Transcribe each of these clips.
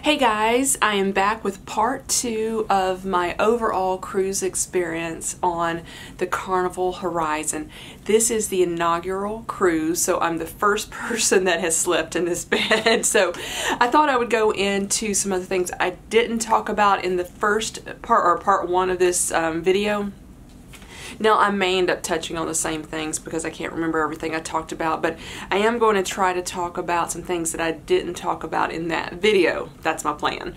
Hey guys, I am back with part 2 of my overall cruise experience on the Carnival Horizon. This is the inaugural cruise, so I'm the first person that has slept in this bed. So I thought I would go into some other things I didn't talk about in the first part, or part 1 of this video. Now, I may end up touching on the same things because I can't remember everything I talked about, but I am going to try to talk about some things that I didn't talk about in that video. That's my plan.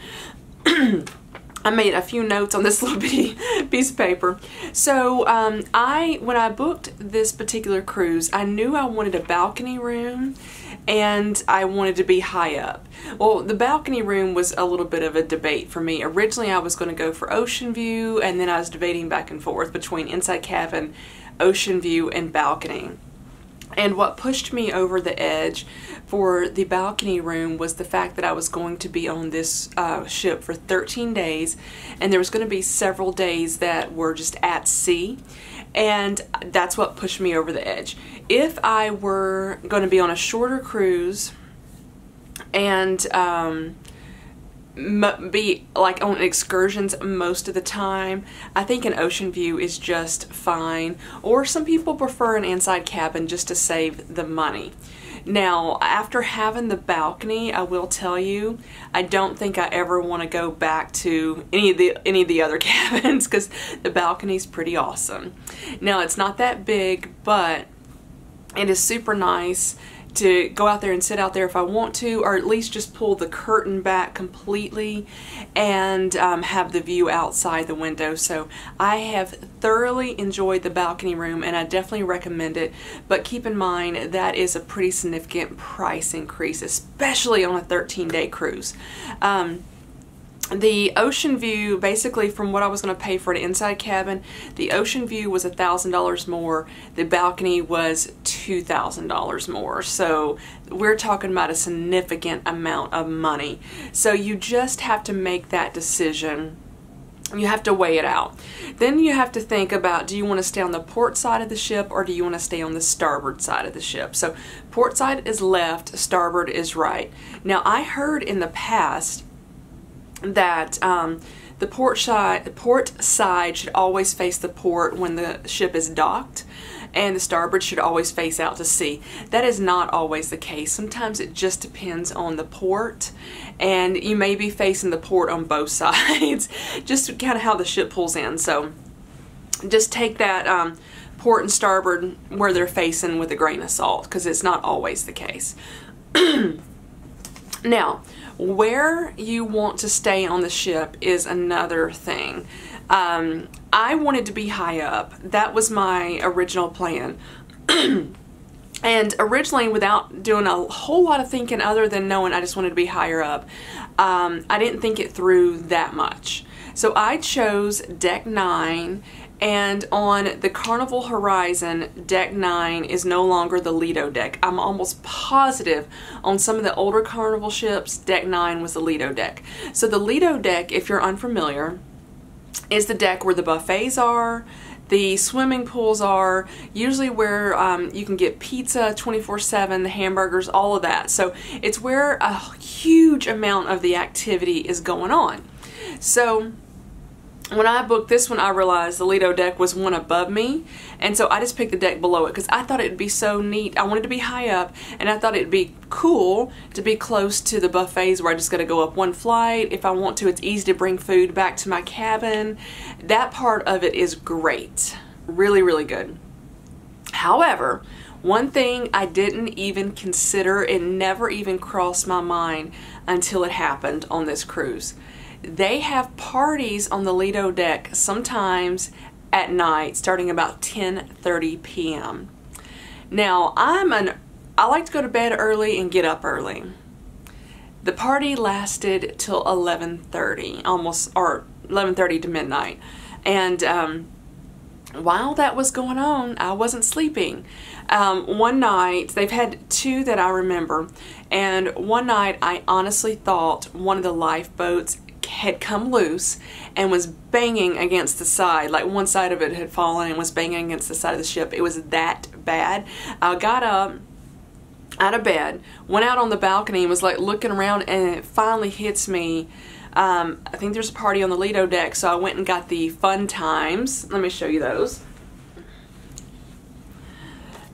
I made a few notes on this little bitty piece of paper. So when I booked this particular cruise, I knew I wanted a balcony room and I wanted to be high up. Well, the balcony room was a little bit of a debate for me. Originally, I was going to go for ocean view, and then I was debating back and forth between inside cabin, ocean view, and balcony. And what pushed me over the edge for the balcony room was the fact that I was going to be on this ship for 13 days, and there was going to be several days that were just at sea, and that's what pushed me over the edge. If I were going to be on a shorter cruise and be like on excursions most of the time, I think an ocean view is just fine, or some people prefer an inside cabin just to save the money. Now, after having the balcony, I will tell you, I don't think I ever want to go back to any of the other cabins because the balcony is pretty awesome. Now, it's not that big, but it is super nice to go out there and sit out there if I want to, or at least just pull the curtain back completely and have the view outside the window. So I have thoroughly enjoyed the balcony room, and I definitely recommend it, but keep in mind that is a pretty significant price increase, especially on a 13-day cruise. The ocean view, basically from what I was going to pay for an inside cabin, the ocean view was $1,000 more. The balcony was $2,000 more. So we're talking about a significant amount of money. So you just have to make that decision. You have to weigh it out. Then you have to think about, do you want to stay on the port side of the ship or do you want to stay on the starboard side of the ship? So port side is left, starboard is right. Now, I heard in the past that the port side should always face the port when the ship is docked, and the starboard should always face out to sea. That is not always the case. Sometimes it just depends on the port, and you may be facing the port on both sides, just kind of how the ship pulls in. So just take that port and starboard where they're facing with a grain of salt, because it's not always the case. Now, where you want to stay on the ship is another thing. I wanted to be high up. That was my original plan. And originally, without doing a whole lot of thinking other than knowing I just wanted to be higher up, I didn't think it through that much. So I chose Deck 9, and on the Carnival Horizon, Deck 9 is no longer the Lido deck. I'm almost positive on some of the older Carnival ships, Deck 9 was the Lido deck. So the Lido deck, if you're unfamiliar, is the deck where the buffets are, the swimming pools are, usually where you can get pizza 24/7, the hamburgers, all of that. So it's where a huge amount of the activity is going on. So when I booked this one, I realized the Lido deck was one above me, and so I just picked the deck below it because I thought it'd be so neat. I wanted to be high up, and I thought it'd be cool to be close to the buffets where I just got to go up one flight. If I want to, it's easy to bring food back to my cabin. That part of it is great. Really, really good. However, one thing I didn't even consider, it never even crossed my mind until it happened on this cruise. They have parties on the Lido deck sometimes at night, starting about 10:30 p.m. Now, I like to go to bed early and get up early. The party lasted till 11:30, or 11:30 to midnight. And while that was going on, I wasn't sleeping. One night, they've had two that I remember, and one night I honestly thought one of the lifeboats had come loose and was banging against the side, like one side of it had fallen and was banging against the side of the ship. It was that bad. I got up, out of bed, went out on the balcony and was like looking around, and it finally hits me. I think there's a party on the Lido deck, so I went and got the Fun Times. Let me show you those.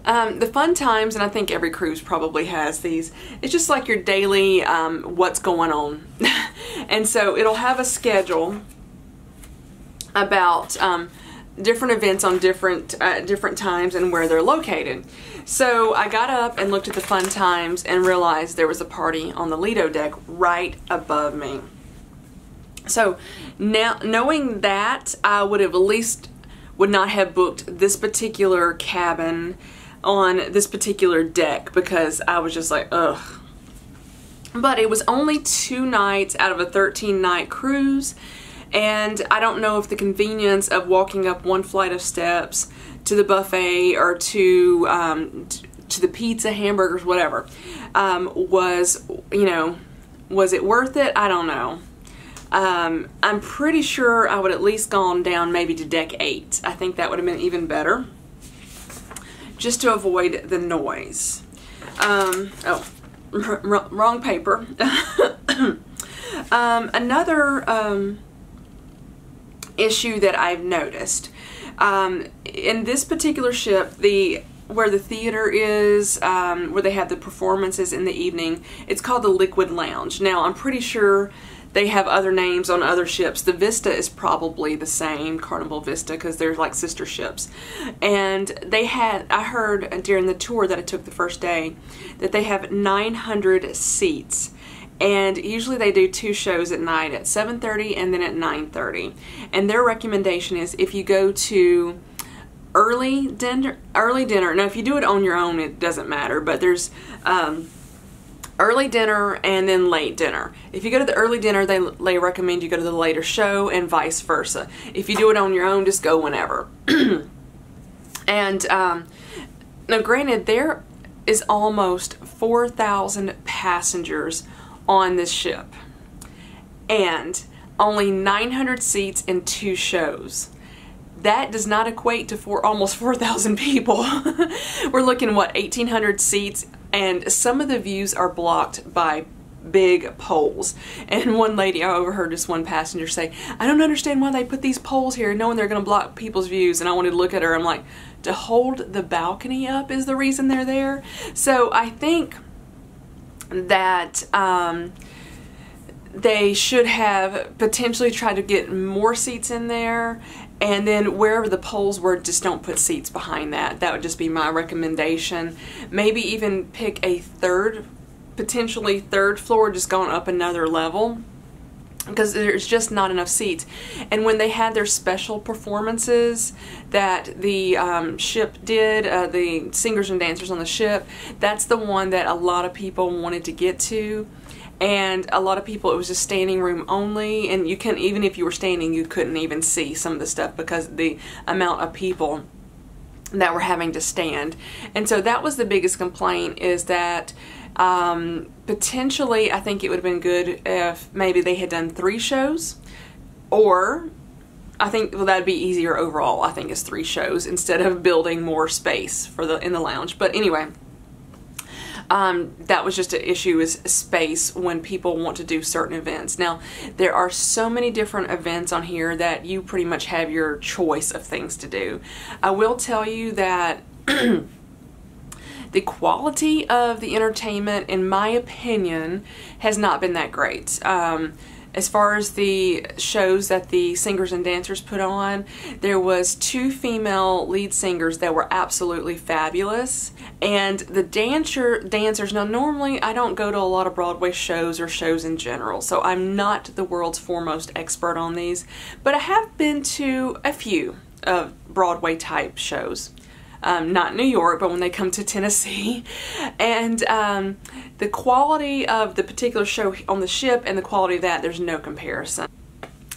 The Fun Times, and I think every cruise probably has these. It's just like your daily what's going on. And so it'll have a schedule about different events on different times and where they're located. So I got up and looked at the Fun Times and realized there was a party on the Lido deck right above me. So now, knowing that, I would not have booked this particular cabin on this particular deck, because I was just like, ugh. But it was only 2 nights out of a 13-night cruise, and I don't know if the convenience of walking up 1 flight of steps to the buffet or to the pizza, hamburgers, whatever, was it worth it? I don't know. I'm pretty sure I would at least gone down maybe to deck 8. I think that would have been even better, just to avoid the noise. Wrong paper. Another issue that I've noticed in this particular ship, where the theater is, where they have the performances in the evening, it's called the Liquid Lounge. Now, I'm pretty sure they have other names on other ships. The Vista is probably the same, Carnival Vista, because they're like sister ships. And I heard during the tour that I took the first day, that they have 900 seats. And usually they do 2 shows at night, at 7:30 and then at 9:30. And their recommendation is, if you go to early dinner. Now, if you do it on your own, it doesn't matter, but there's early dinner and then late dinner. If you go to the early dinner, they recommend you go to the later show, and vice versa. If you do it on your own, just go whenever. And now, granted, there is almost 4,000 passengers on this ship, and only 900 seats and 2 shows. That does not equate to almost 4,000 people. We're looking, what, 1,800 seats, and some of the views are blocked by big poles. And one lady, I overheard this one passenger say, I don't understand why they put these poles here knowing they're going to block people's views. And I wanted to look at her, I'm like, to hold the balcony up is the reason they're there. So I think that they should have potentially tried to get more seats in there, and then wherever the poles were, just don't put seats behind that. That would just be my recommendation. Maybe even pick a potentially third floor, just going up another level, because there's just not enough seats. And when they had their special performances that the ship did, the singers and dancers on the ship, that's the one that a lot of people wanted to get to. And a lot of people, it was just standing room only, and you couldn't, even if you were standing, you couldn't even see some of the stuff because of the amount of people that were having to stand. And so that was the biggest complaint, is that potentially I think it would have been good if maybe they had done 3 shows, or I think, well, that'd be easier overall. I think it's 3 shows instead of building more space in the lounge. But anyway, that was just an issue, is space when people want to do certain events. Now, there are so many different events on here that you pretty much have your choice of things to do. I will tell you that the quality of the entertainment, in my opinion, has not been that great. As far as the shows that the singers and dancers put on, there was 2 female lead singers that were absolutely fabulous. And the dancers, now normally I don't go to a lot of Broadway shows or shows in general, so I'm not the world's foremost expert on these, but I have been to a few of Broadway type shows. Not New York, but when they come to Tennessee. And the quality of the particular show on the ship and the quality of that, there's no comparison.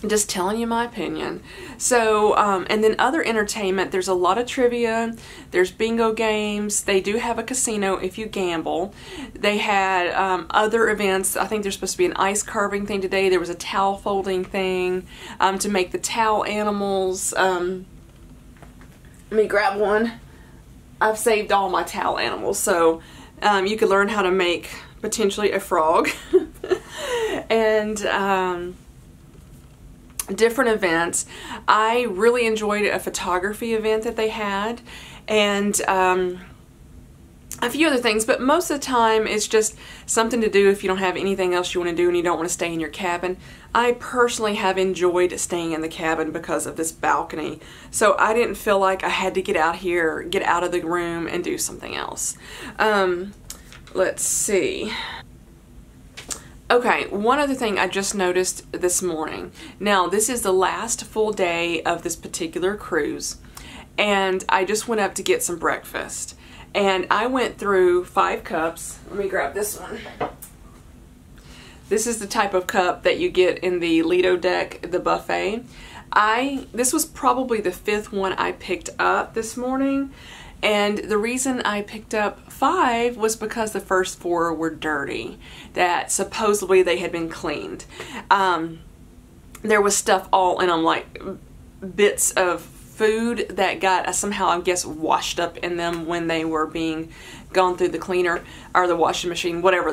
Just telling you my opinion. So, and then other entertainment, there's a lot of trivia, there's bingo games, they do have a casino if you gamble. They had other events. I think there's supposed to be an ice carving thing today. There was a towel folding thing to make the towel animals. Let me grab one. I've saved all my towel animals, so You could learn how to make potentially a frog and different events. I really enjoyed a photography event that they had, and a few other things, but most of the time it's just something to do if you don't have anything else you want to do and you don't want to stay in your cabin. I personally have enjoyed staying in the cabin because of this balcony, so I didn't feel like I had to get out here, get out of the room and do something else. Let's see. Okay, one other thing I just noticed this morning. Now, this is the last full day of this particular cruise, and I just went up to get some breakfast. And I went through 5 cups. Let me grab this one. This is the type of cup that you get in the Lido deck, the buffet. This was probably the 5th one I picked up this morning. And the reason I picked up 5 was because the first 4 were dirty, that supposedly they had been cleaned. There was stuff all in them, like bits of food that got somehow, I guess, washed up in them when they were being gone through the cleaner or the washing machine, whatever.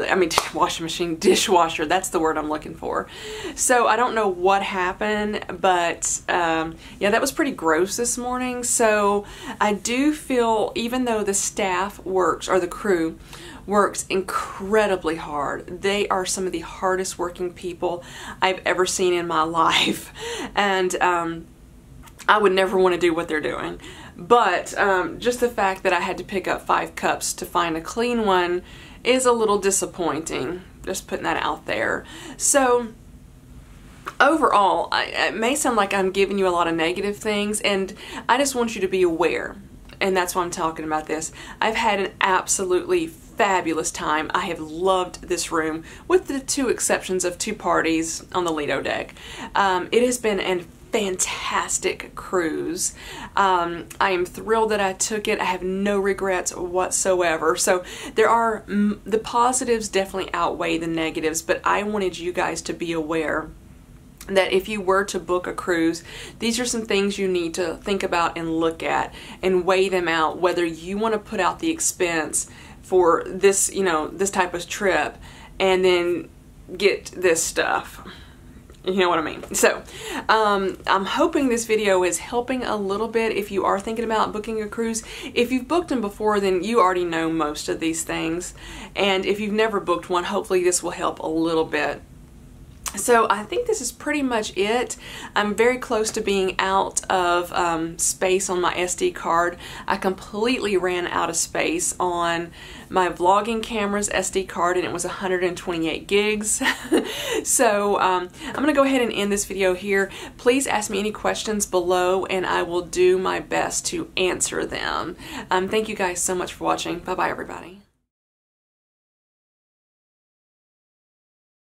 Washing machine, dishwasher, that's the word I'm looking for. So I don't know what happened, but yeah, that was pretty gross this morning. So I do feel, even though the staff works, or the crew works incredibly hard, they are some of the hardest working people I've ever seen in my life. And I would never want to do what they're doing. But just the fact that I had to pick up 5 cups to find a clean one is a little disappointing. Just putting that out there. So overall, it may sound like I'm giving you a lot of negative things, and I just want you to be aware. And that's why I'm talking about this. I've had an absolutely fabulous time. I have loved this room, with the 2 exceptions of 2 parties on the Lido deck. It has been an fantastic cruise. I am thrilled that I took it. I have no regrets whatsoever. So there are, the positives definitely outweigh the negatives, but I wanted you guys to be aware that if you were to book a cruise, these are some things you need to think about and look at and weigh them out, whether you want to put out the expense for this, you know, this type of trip and then get this stuff. You know what I mean? So, I'm hoping this video is helping a little bit if you are thinking about booking a cruise. If you've booked them before, then you already know most of these things. And if you've never booked one, hopefully this will help a little bit. So I think this is pretty much it. I'm very close to being out of space on my SD card. I completely ran out of space on my vlogging camera's SD card, and it was 128 gigs. So I'm going to go ahead and end this video here. Please ask me any questions below, and I will do my best to answer them. Thank you guys so much for watching. Bye-bye, everybody.